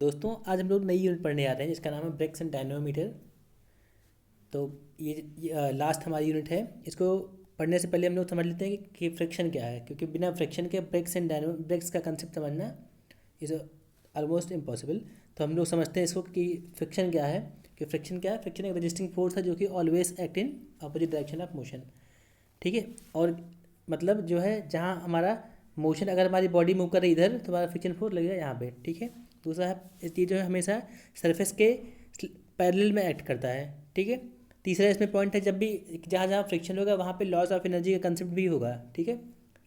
दोस्तों आज हम लोग नई यूनिट पढ़ने आ रहे हैं जिसका नाम है ब्रेक्स एंड डायनोमीटर। तो ये लास्ट हमारी यूनिट है। इसको पढ़ने से पहले हम लोग समझ लेते हैं कि फ्रिक्शन क्या है, क्योंकि बिना फ्रिक्शन के ब्रेक्स का कंसेप्ट समझना इज़ ऑलमोस्ट इम्पॉसिबल। तो हम लोग समझते हैं इसको कि फ्रिक्शन क्या है। कि फ्रिक्शन क्या है? फ्रिक्शन एक रजिस्टिंग फोर्स है जो कि always act in opposite direction of motion. ठीक है। और मतलब जो है जहाँ हमारा मोशन, अगर हमारी बॉडी मूव कर रही है इधर तो हमारा फ्रिक्शन फोर्स लगेगा यहाँ पे। ठीक है। दूसरा है ये जो है हमेशा सरफेस के पैरेलल में एक्ट करता है। ठीक है। तीसरा इसमें पॉइंट है, जब भी जहाँ जहाँ फ्रिक्शन होगा वहाँ पे लॉस ऑफ एनर्जी का कंसेप्ट भी होगा। ठीक है।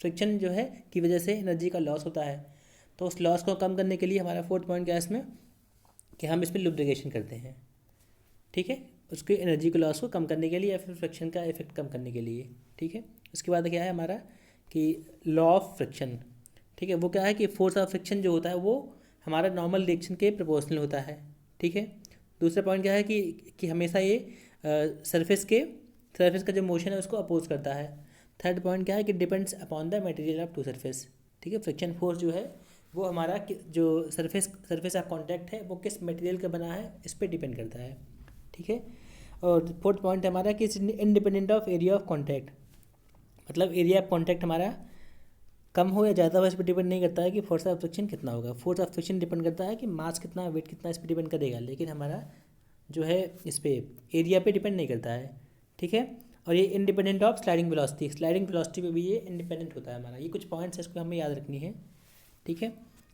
फ्रिक्शन जो है की वजह से एनर्जी का लॉस होता है, तो उस लॉस को कम करने के लिए हमारा फोर्थ पॉइंट क्या है इसमें, कि हम इसमें लुब्रिकेशन करते हैं। ठीक है। उसके एनर्जी के लॉस को कम करने के लिए या फिर फ्रिक्शन का इफेक्ट कम करने के लिए। ठीक है। उसके बाद क्या है हमारा कि लॉ ऑफ फ्रिक्शन। ठीक है। वो क्या है कि फोर्स ऑफ फ्रिक्शन जो होता है वो हमारा नॉर्मल रिएक्शन के प्रोपोर्शनल होता है। ठीक है। दूसरा पॉइंट क्या है कि हमेशा ये सरफेस का जो मोशन है उसको अपोज करता है। थर्ड पॉइंट क्या है कि depends upon the material of two surface. ठीक है। फ्रिक्शन फोर्स जो है वो हमारा जो सरफेस ऑफ कॉन्टैक्ट है वो किस मटेरियल का बना है इस पर डिपेंड करता है। ठीक है। और फोर्थ पॉइंट है हमारा कि independent of area of contact. मतलब एरिया ऑफ कॉन्टैक्ट हमारा कम हो या ज़्यादा हो इस पर डिपेंड नहीं करता है कि फोर्स ऑफ फ्रिक्शन कितना होगा। फोर्स ऑफ फ्रिक्शन डिपेंड करता है कि मास कितना, वेट कितना, इस पर डिपेंड करेगा, लेकिन हमारा जो है इस पर एरिया पे डिपेंड नहीं करता है। ठीक है। और ये इंडिपेंडेंट ऑफ स्लाइडिंग वेलोसिटी पे भी ये इंडिपेंडेंट होता है हमारा। ये कुछ पॉइंट्स है, इसको हमें याद रखनी है। ठीक है।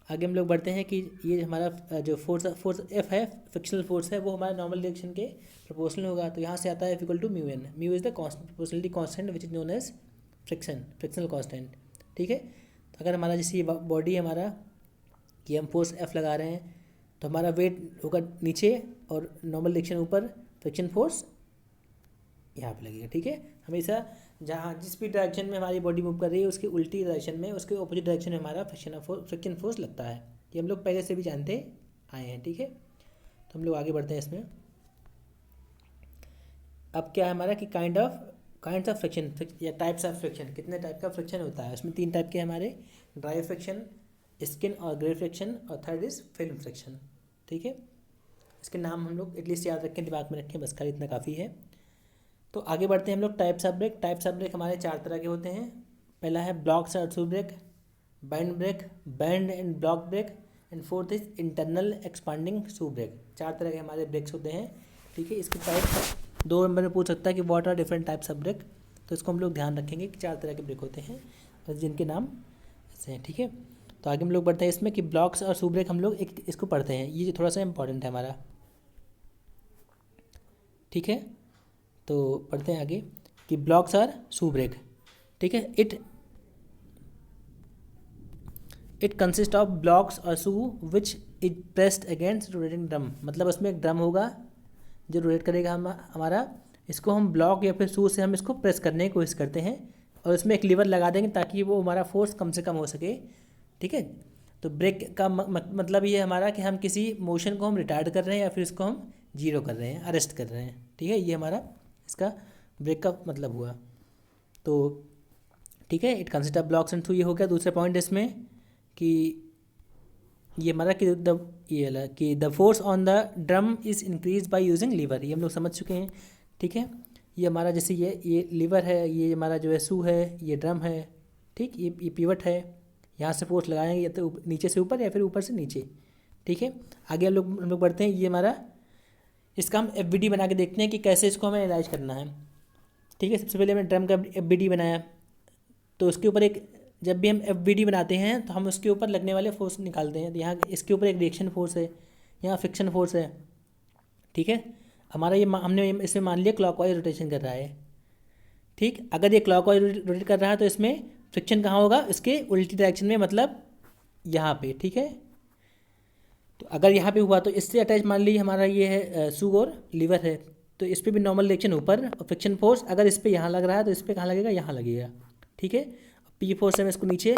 आगे हम लोग बढ़ते हैं कि ये हमारा जो फोर्स एफ है, फ्रिक्शनल फोर्स है, वो हमारा नॉर्मल डायरेक्शन के प्रोपोर्शनल होगा। तो यहाँ से आता है equal to mu N. Mu is the proportionality constant which is known as frictional constant. ठीक है। तो अगर हमारा जैसे ये बॉडी हमारा कि हम फोर्स एफ लगा रहे हैं तो हमारा वेट होगा नीचे और नॉर्मल डायरेक्शन ऊपर, फ्रिक्शन फोर्स यहाँ पे लगेगा। ठीक है। हमेशा जहाँ जिस भी डायरेक्शन में हमारी बॉडी मूव कर रही है उसके उल्टी डायरेक्शन में, उसके ऑपोजिट डायरेक्शन में हमारा फ्रिक्शन फोर्स लगता है। ये हम लोग पहले से भी जानते आए हैं। ठीक है। तो हम लोग आगे बढ़ते हैं इसमें। अब क्या है हमारा कि काइंड्स ऑफ फ्रिक्शन या टाइप्स ऑफ फ्रिक्शन। कितने टाइप का फ्रिक्शन होता है? उसमें तीन टाइप के हमारे, ड्राई फ्रिक्शन, स्किन और ग्रे फ्रिक्शन, और थर्ड इज फिल्म फ्रिक्शन। ठीक है। इसके नाम हम लोग एटलीस्ट याद रखें, दिमाग में रखें, बस खाली इतना काफ़ी है। तो आगे बढ़ते हैं हम लोग types of brake. Types of brake हमारे चार तरह के होते हैं। पहला है ब्लॉक्स और shoe brake, band and block brake, and fourth is internal expanding shoe brake. चार तरह के हमारे ब्रेक्स होते हैं। ठीक है। इसके टाइप 2 नंबर में पूछ सकता है कि what are different types of brake. तो इसको हम लोग ध्यान रखेंगे कि चार तरह के ब्रेक होते हैं और जिनके नाम ऐसे हैं। ठीक है। तो आगे हम लोग बढ़ते हैं इसमें कि ब्लॉक्स और शू ब्रेक हम लोग इसको पढ़ते हैं। ये थोड़ा सा इंपॉर्टेंट है हमारा। ठीक है। तो पढ़ते हैं आगे कि ब्लॉक्स आर शू ब्रेक। ठीक है। इट कंसिस्ट ऑफ ब्लॉक्स और shoe which is pressed against rotating drum. मतलब उसमें एक ड्रम होगा जो रोटेट करेगा हमारा। इसको हम ब्लॉक या फिर शू से हम इसको प्रेस करने की कोशिश करते हैं और इसमें एक लीवर लगा देंगे ताकि वो हमारा फोर्स कम से कम हो सके। ठीक है। तो ब्रेक का मतलब ये हमारा कि हम किसी मोशन को हम रिटार्ड कर रहे हैं या फिर इसको हम जीरो कर रहे हैं, अरेस्ट कर रहे हैं। ठीक है। ये हमारा इसका ब्रेक का मतलब हुआ। तो ठीक है। It consist of blocks and through, ये हो गया। दूसरा पॉइंट इसमें कि ये हमारा कि ये वाला कि the force on the drum is increase by using lever. ये हम लोग समझ चुके हैं। ठीक है। ये हमारा जैसे ये लीवर है, ये हमारा जो है शू है, ये ड्रम है। ठीक। ये पिवट है। यहाँ से फोर्स लगाएंगे या तो नीचे से ऊपर या फिर ऊपर से नीचे। ठीक है। आगे हम लोग बढ़ते हैं। ये हमारा इसका हम एफ बना के देखते हैं कि कैसे इसको हमें एनालाइज करना है। ठीक है। सबसे पहले हमने ड्रम का एफ बनाया, तो उसके ऊपर एक, जब भी हम एफ बनाते हैं तो हम उसके ऊपर लगने वाले फोर्स निकालते हैं। तो यहाँ इसके ऊपर एक रिएक्शन फोर्स है, यहाँ फ्रिक्शन फोर्स है। ठीक है। हमारा ये हमने इसमें मान लिया क्लॉकवाइज रोटेशन कर रहा है। ठीक। अगर ये क्लॉकवाइज रोटेट कर रहा है तो इसमें फ्रिक्शन कहाँ होगा? इसके उल्टी डायरेक्शन में, मतलब यहाँ पे। ठीक है। तो अगर यहाँ पे हुआ तो इससे अटैच मान लीजिए हमारा ये है शू और लीवर है, तो इस पर भी नॉर्मल डायरेक्शन ऊपर और फ्रिक्शन फोर्स अगर इस पर यहाँ लग रहा है तो इस पर कहाँ लगेगा? यहाँ लगेगा। ठीक है। पी फोर्स से हम इसको नीचे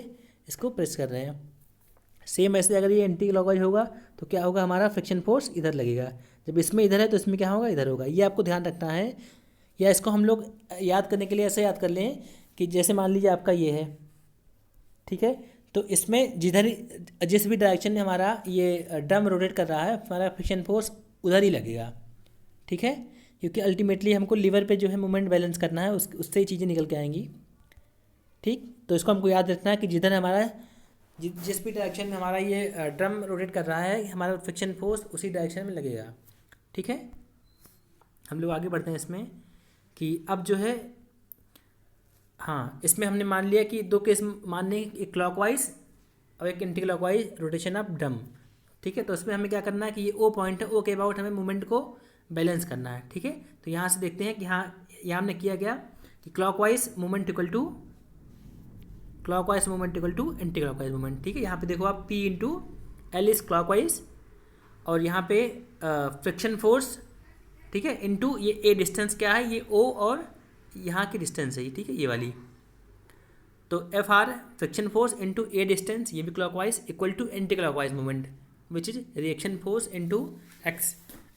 इसको प्रेस कर रहे हैं। सेम ऐसे अगर ये एंटी क्लॉकवाइज होगा तो क्या होगा? हमारा फ्रिक्शन फोर्स इधर लगेगा। जब इसमें इधर है तो इसमें क्या होगा? इधर होगा। ये आपको ध्यान रखना है। या इसको हम लोग याद करने के लिए ऐसे याद कर लें कि जैसे मान लीजिए आपका ये है। ठीक है। तो इसमें जिस भी डायरेक्शन में हमारा ये ड्रम रोटेट कर रहा है हमारा फ्रिक्शन फोर्स उधर ही लगेगा, ठीक है, क्योंकि अल्टीमेटली हमको लीवर पे जो है मोमेंट बैलेंस करना है, उससे ही चीज़ें निकल के आएंगी, ठीक। तो इसको हमको याद रखना है कि जिधर हमारा जिस भी डायरेक्शन में हमारा ये ड्रम रोटेट कर रहा है हमारा फ्रिक्शन फोर्स उसी डायरेक्शन में लगेगा, ठीक है। हम लोग आगे बढ़ते हैं इसमें कि अब जो है, हाँ, इसमें हमने मान लिया कि दो केस मानने, एक क्लॉकवाइज और एक anti clockwise rotation of drum, ठीक है। तो इसमें हमें क्या करना है कि ये ओ पॉइंट है, ओ के अबाउट हमें मूवमेंट को बैलेंस करना है, ठीक है। तो यहाँ से देखते हैं कि हाँ, यहाँ हमने किया गया कि clockwise movement equal to anti clockwise movement, ठीक है। यहाँ पे देखो आप P into L is clockwise और यहाँ पे फ्रिक्शन फोर्स, ठीक है, इनटू ये ए डिस्टेंस क्या है, ये ओ और यहाँ की डिस्टेंस है, ठीक है, ये वाली। तो F R friction force into a distance, ये भी clockwise, equal to anti clockwise movement which is reaction force into X.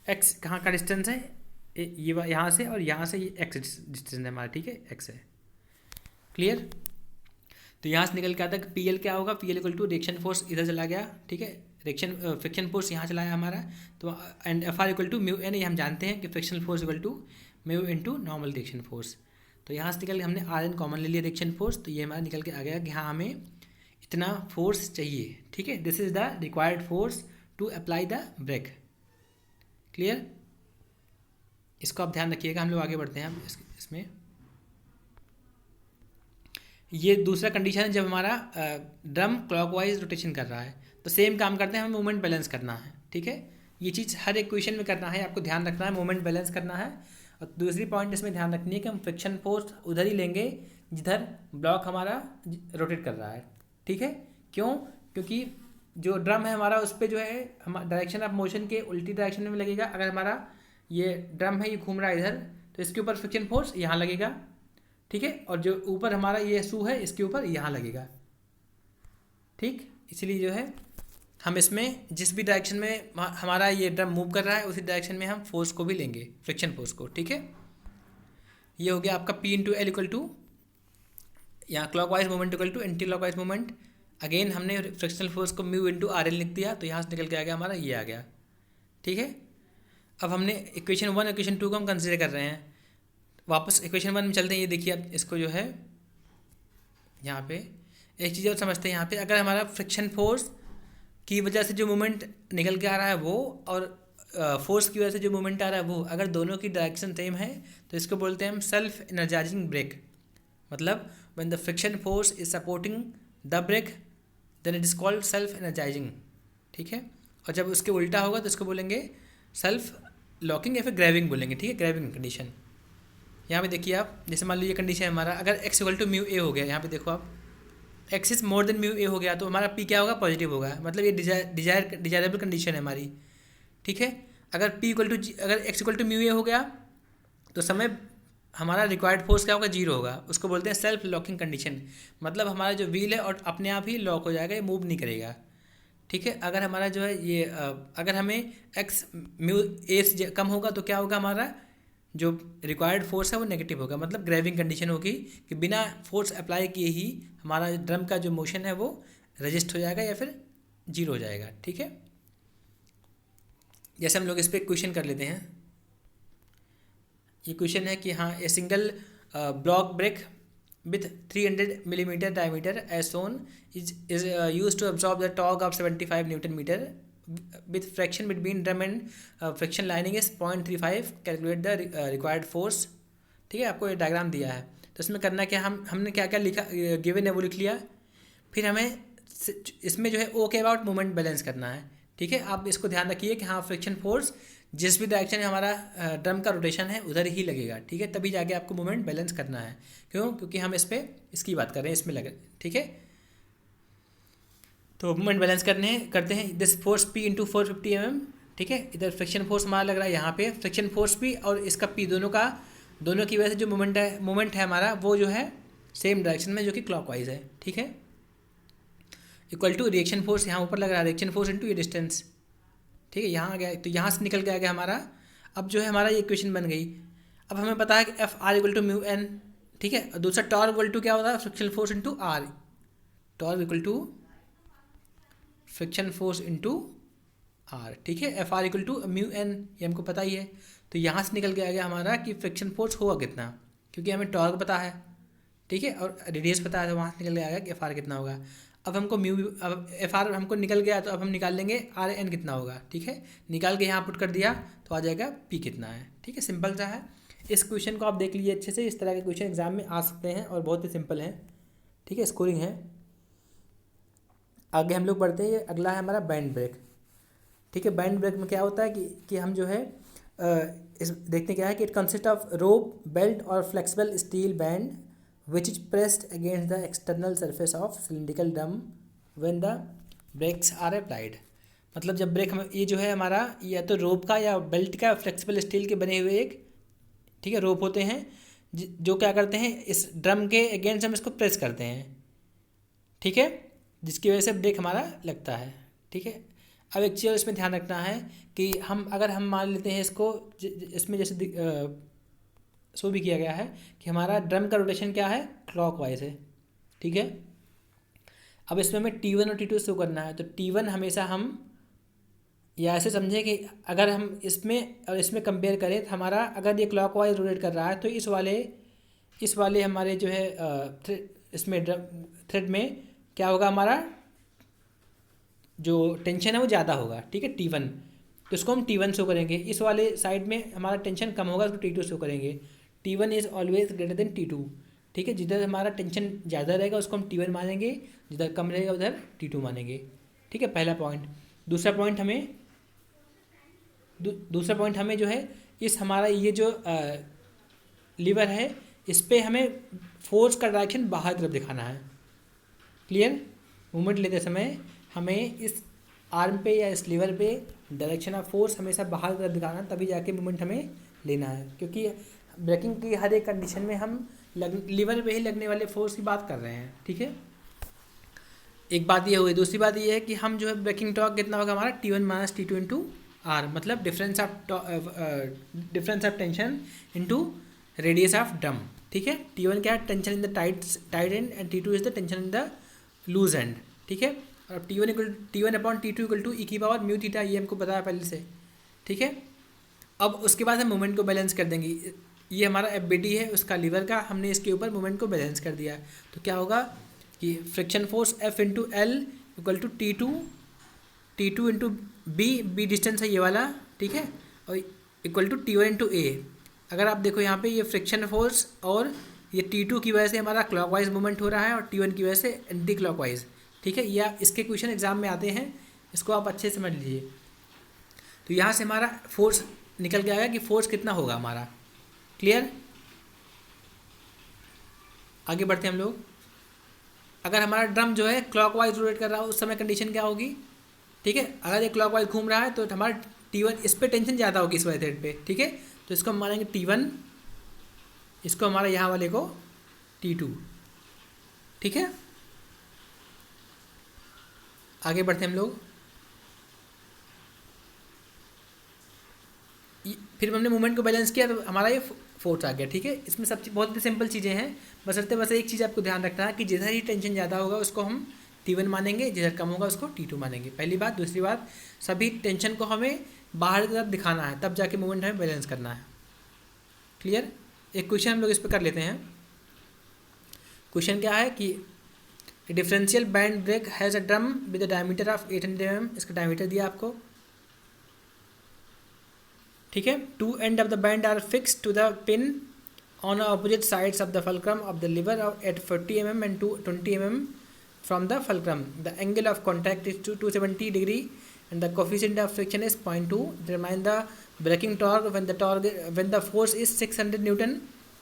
X कहाँ का डिस्टेंस है, ये यहाँ से, और यहाँ से ये एक्स डिस्टेंस है हमारा, ठीक है, एक्स है, क्लियर। तो यहाँ से निकल के आता है कि पी एल क्या होगा, P L equal to reaction force इधर चला गया, ठीक है, फ्रिक्शन फोर्स यहाँ चला है हमारा, तो and F R equal to mu N, ये हम जानते हैं कि friction force equal to mu into normal reaction force. तो यहाँ से निकल के हमने आर एन कॉमन ले लिया रिएक्शन फोर्स, तो ये हमारा निकल के आ गया कि हाँ हमें इतना फोर्स चाहिए, ठीक है, this is the required force to apply the brake, clear. इसको आप ध्यान रखिएगा। हम लोग आगे बढ़ते हैं इसमें। ये दूसरा कंडीशन है जब हमारा ड्रम क्लॉकवाइज रोटेशन कर रहा है, तो सेम काम करते हैं, हमें मूवमेंट बैलेंस करना है, ठीक है। ये चीज़ हर एक क्वेश्चन में करना है, आपको ध्यान रखना है, मूवमेंट बैलेंस करना है। और दूसरी पॉइंट इसमें ध्यान रखनी है कि हम फ्रिक्शन फोर्स उधर ही लेंगे जिधर ब्लॉक हमारा रोटेट कर रहा है, ठीक है। क्यों? क्योंकि जो ड्रम है हमारा उस पर जो है हम डायरेक्शन ऑफ मोशन के उल्टी डायरेक्शन में लगेगा। अगर हमारा ये ड्रम है ये घूम रहा है इधर, तो इसके ऊपर फ्रिक्शन फोर्स यहाँ लगेगा, ठीक है, और जो ऊपर हमारा ये शू है इसके ऊपर यहाँ लगेगा, ठीक। इसलिए जो है हम इसमें जिस भी डायरेक्शन में हमारा ये ड्रम मूव कर रहा है उसी डायरेक्शन में हम फोर्स को भी लेंगे, फ्रिक्शन फोर्स को, ठीक है। ये हो गया आपका P into L equal to, यहाँ clockwise movement equal to anti clockwise movement. Again हमने फ्रिक्शनल फोर्स को म्यू इंटू आर एल लिख दिया, तो यहाँ से निकल के आ गया हमारा ये आ गया, ठीक है। अब हमने इक्वेशन 1 इक्वेशन 2 को हम कंसिडर कर रहे हैं। वापस इक्वेशन 1 में चलते हैं। ये देखिए अब इसको जो है यहाँ पे एक चीज़ और समझते हैं। यहाँ पे अगर हमारा फ्रिक्शन फोर्स की वजह से जो मूवमेंट निकल के आ रहा है वो, और फोर्स की वजह से जो मूवमेंट आ रहा है वो, अगर दोनों की डायरेक्शन सेम है तो इसको बोलते हैं हम सेल्फ एनर्जाइजिंग ब्रेक। मतलब when the friction force is supporting the brake then it is called self energising, ठीक है। और जब उसके उल्टा होगा तो इसको बोलेंगे सेल्फ लॉकिंग या फिर ग्रैबिंग बोलेंगे, ठीक है, ग्रैबिंग कंडीशन। यहाँ पे देखिए आप, जैसे मान लीजिए कंडीशन है हमारा, अगर x equal to mu A हो गया, यहाँ पे देखो आप x is more than mu A हो गया, तो हमारा p क्या होगा, पॉजिटिव होगा। मतलब ये डिजायरेबल कंडीशन है हमारी, ठीक है। अगर अगर x equal to mu A हो गया तो समय हमारा रिक्वायर्ड फोर्स क्या होगा, 0 होगा। उसको बोलते हैं सेल्फ लॉकिंग कंडीशन। मतलब हमारा जो व्हील है और अपने आप ही लॉक हो जाएगा, ये मूव नहीं करेगा, ठीक है। अगर हमारा जो है ये अगर हमें x म्यू ए से कम होगा तो क्या होगा, हमारा जो रिक्वायर्ड फोर्स है वो नेगेटिव होगा। मतलब ग्रेविंग कंडीशन होगी कि बिना फोर्स अप्लाई किए ही हमारा ड्रम का जो मोशन है वो रजिस्ट हो जाएगा या फिर 0 हो जाएगा, ठीक है। जैसे हम लोग इस पर क्वेश्चन कर लेते हैं। ये क्वेश्चन है कि हाँ, a single block brake with 300 millimeter diameter as shown is used to absorb the torque of 75 Newton meter with friction between drum and friction lining is 0.35. Calculate the required force, ठीक है। आपको ये diagram दिया है, तो इसमें करना क्या, हमने क्या क्या लिखा, गिवन है वो लिख लिया। फिर हमें इसमें जो है ओ के अबाउट मूवमेंट बैलेंस करना है, ठीक है। आप इसको ध्यान रखिए कि हाँ, फ्रिक्शन फोर्स जिस भी डायरेक्शन में हमारा ड्रम का रोटेशन है उधर ही लगेगा, ठीक है, तभी जाके आपको मूवमेंट बैलेंस करना है। क्यों? क्योंकि हम इसकी बात कर रहे हैं, इसमें लगे, ठीक है। तो मूवमेंट बैलेंस करते हैं। This force P into 450 mm, ठीक है। इधर फ्रिक्शन फोर्स हमारा लग रहा है, यहाँ पे फ्रिक्शन फोर्स भी और इसका P दोनों की वजह से जो मूवमेंट है हमारा वो जो है सेम डायरेक्शन में, जो कि क्लॉकवाइज है, ठीक है। इक्वल टू रिएक्शन फोर्स यहाँ ऊपर लग रहा है, रिएक्शन फोर्स इंटू ये डिस्टेंस, ठीक है। यहाँ आ गया, तो यहाँ से निकल के आ गया हमारा। अब जो है हमारा ये इक्वेशन बन गई। अब हमें पता है कि F R equal to mu N, ठीक है। और दूसरा टॉर्क इक्वल टू क्या होता है, friction force into R, torque equal to friction force into R, ठीक है। F R equal to mu N, ये हमको पता ही है। तो यहाँ से निकल के आ गया हमारा कि फ्रिक्शन फोर्स होगा कितना, क्योंकि हमें टॉर्क पता है, ठीक है, और रेडियस पता है, तो वहाँ से निकल के आ गया कि एफ आर कितना होगा। अब हमको अब एफ आर हमको निकल गया, तो अब हम निकाल लेंगे आर एन कितना होगा, ठीक है। निकाल के यहाँ पुट कर दिया तो आ जाएगा पी कितना है, ठीक है। सिंपल सा है। इस क्वेश्चन को आप देख लीजिए अच्छे से, इस तरह के क्वेश्चन एग्जाम में आ सकते हैं और बहुत ही सिंपल हैं, ठीक है। स्कोरिंग है। आगे हम लोग बढ़ते हैं। अगला है हमारा बैंड ब्रेक, ठीक है। बैंड ब्रेक में क्या होता है कि हम जो है इस देखते क्या है कि it consist of rope, belt और flexible steel band which is pressed against the external surface of cylindrical drum when the brakes are applied. मतलब जब ब्रेक हम ये जो है हमारा या तो रोप का या बेल्ट का फ्लेक्सिबल स्टील के बने हुए एक, ठीक है, रोप होते हैं जो क्या करते हैं इस ड्रम के अगेंस्ट हम इसको प्रेस करते हैं, ठीक है, जिसकी वजह से ब्रेक हमारा लगता है, ठीक है। अब एक चीज़ इसमें ध्यान रखना है कि अगर हम मान लेते हैं इसको इसमें जैसे शो भी किया गया है कि हमारा ड्रम का रोटेशन क्या है, क्लॉकवाइज है, ठीक है। अब इसमें हमें T1 और T2 शो करना है, तो T1 हमेशा हम या ऐसे समझें कि अगर हम इसमें और इसमें कंपेयर करें तो हमारा अगर ये क्लॉकवाइज रोटेट कर रहा है तो इस वाले हमारे जो है इसमें थ्रेड में क्या होगा, हमारा जो टेंशन है वो ज़्यादा होगा, ठीक है, T1, तो इसको हम T1 शो करेंगे। इस वाले साइड में हमारा टेंशन कम होगा, उसको T2 शो करेंगे। T1 is always greater than T2, ठीक है। जिधर हमारा टेंशन ज़्यादा रहेगा उसको हम T1 मानेंगे, जिधर कम रहेगा उधर T2 मानेंगे, ठीक है, पहला पॉइंट। दूसरा पॉइंट हमें जो है इस हमारा ये जो लीवर है इस पर हमें फोर्स का डायरेक्शन बाहर की तरफ दिखाना है, क्लियर। मूवमेंट लेते समय हमें इस आर्म पे या इस लीवर पे डायरेक्शन ऑफ फोर्स हमेशा बाहर की तरफ दिखाना, तभी जाके मूवमेंट हमें लेना है, क्योंकि ब्रेकिंग की हर एक कंडीशन में हम लीवर पे ही लगने वाले फोर्स की बात कर रहे हैं, ठीक है। एक बात ये हुई। दूसरी बात ये है कि हम जो है ब्रेकिंग टॉर्क कितना होगा हमारा T1 minus T2 into R, मतलब difference of tension into radius of drum, ठीक है। T1 क्या है, tension in the tight end T2 is the tension in the loose end, ठीक है। और T1 upon T2 equal to ई की power mu theta, ये हमको पता है पहले से, ठीक है। अब उसके बाद हम मोमेंट को बैलेंस कर देंगे। ये हमारा FBD है उसका लीवर का, हमने इसके ऊपर मोमेंट को बैलेंस कर दिया, तो क्या होगा कि friction force F into L equal to T2 into B distance है ये वाला, ठीक है, और इक्वल टू T1 इंटू ए। अगर आप देखो यहाँ पे ये फ्रिक्शन फोर्स और ये T2 की वजह से हमारा क्लॉकवाइज मूवमेंट हो रहा है और T1 की वजह से एंटी क्लॉकवाइज, ठीक है। या इसके क्वेश्चन एग्जाम में आते हैं, इसको आप अच्छे से समझ लीजिए। तो यहाँ से हमारा फोर्स निकल के आएगा कि फोर्स कितना होगा हमारा, क्लियर। आगे बढ़ते हैं हम लोग। अगर हमारा ड्रम जो है क्लॉकवाइज रोटेट कर रहा हो उस समय कंडीशन क्या होगी, ठीक है। अगर ये क्लॉकवाइज घूम रहा है तो हमारा T1 इस पर टेंशन ज़्यादा होगी इस वाले थ्रेड पे, ठीक है, तो इसको हम मानेंगे T1, इसको हमारा यहाँ वाले को T2, ठीक है। आगे बढ़ते हैं हम लोग। फिर हमने मूवमेंट को बैलेंस किया तो हमारा ये फोर्स आ गया, ठीक है। इसमें सब बहुत ही सिंपल चीज़ें हैं, बस एक चीज़ आपको ध्यान रखना है कि जिधर ही टेंशन ज़्यादा होगा उसको हम T1 मानेंगे, जिधर कम होगा उसको T2 मानेंगे, पहली बात। दूसरी बात, सभी टेंशन को हमें बाहर की तरफ दिखाना है, तब जाके मूवमेंट हमें बैलेंस करना है, क्लियर। एक क्वेश्चन हम लोग इस पर कर लेते हैं। क्वेश्चन क्या है कि differential band brake has a drum with the diameter of 800 mm, इसका डायमीटर दिया आपको, ठीक है। Two end of the band are fix to the pin on opposite sides of the fulcrum of the lever at 40 mm and 20 mm from the fulcrum. The angle of contact is 270 degree and the coefficient of friction is 0.2. Determine the braking torque when the force is 600 Newton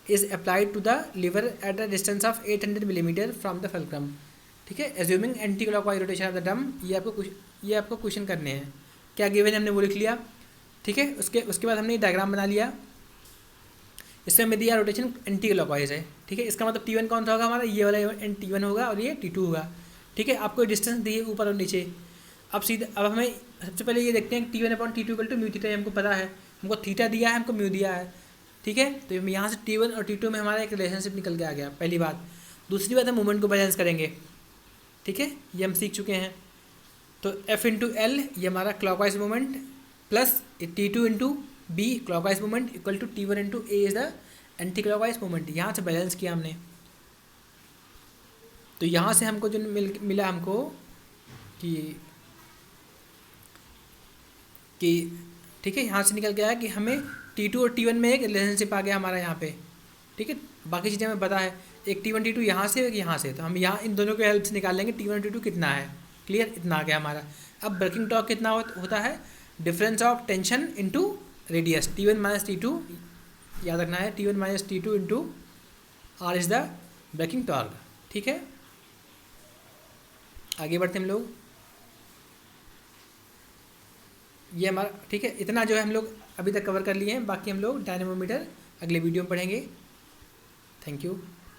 is applied to the lever at a distance of 800 mm from the fulcrum, ठीक है। assuming anti clockwise rotation of the drum, ये आपको question करने हैं। क्या given है हमने वो लिख लिया, ठीक है। उसके बाद हमने डायग्राम बना लिया। इसमें हमें दिया रोटेशन एंटी क्लॉकवाइज है, ठीक है। इसका मतलब T1 कौन सा होगा हमारा, ये वाला T1 होगा और ये T2 होगा, ठीक है। आपको डिस्टेंस दी है ऊपर और नीचे। अब हमें सबसे पहले ये देखते हैं T1 upon T2 equal to mu theta, हमको पता है, हमको थीटा दिया है, हमको म्यू दिया है, ठीक है। तो यहाँ से T1 और T2 में हमारा एक रिलेशनशिप निकल के आ गया, पहली बात। दूसरी बात, हम मूवमेंट को बैलेंस करेंगे, ठीक है, ये हम सीख चुके हैं। तो F इंटू एल ये हमारा clockwise moment plus T2 into B clockwise moment equal to T1 into A is the anti clockwise moment. यहाँ से बैलेंस किया हमने, तो यहाँ से हमको जो मिला हमको कि ठीक है, यहाँ से निकल गया है कि हमें T2 और T1 में एक रिलेशनशिप आ गया हमारा यहाँ पे। ठीक है, बाकी चीज़ें हमें पता है, एक T1 T2 यहाँ से एक यहाँ से, तो हम यहाँ इन दोनों के हेल्प से निकाल लेंगे T1 T2 कितना है। क्लियर, इतना आ गया हमारा। अब वर्किंग टॉर्क कितना होता है, difference of tension into radius, T1 minus T2 याद रखना है, T1 minus T2 into R is the working torque. ठीक है, आगे बढ़ते हम लोग। ये हमारा ठीक है, इतना जो है हम लोग अभी तक कवर कर लिए हैं, बाकी हम लोग डायनेमोमीटर अगले वीडियो में पढ़ेंगे। Thank you.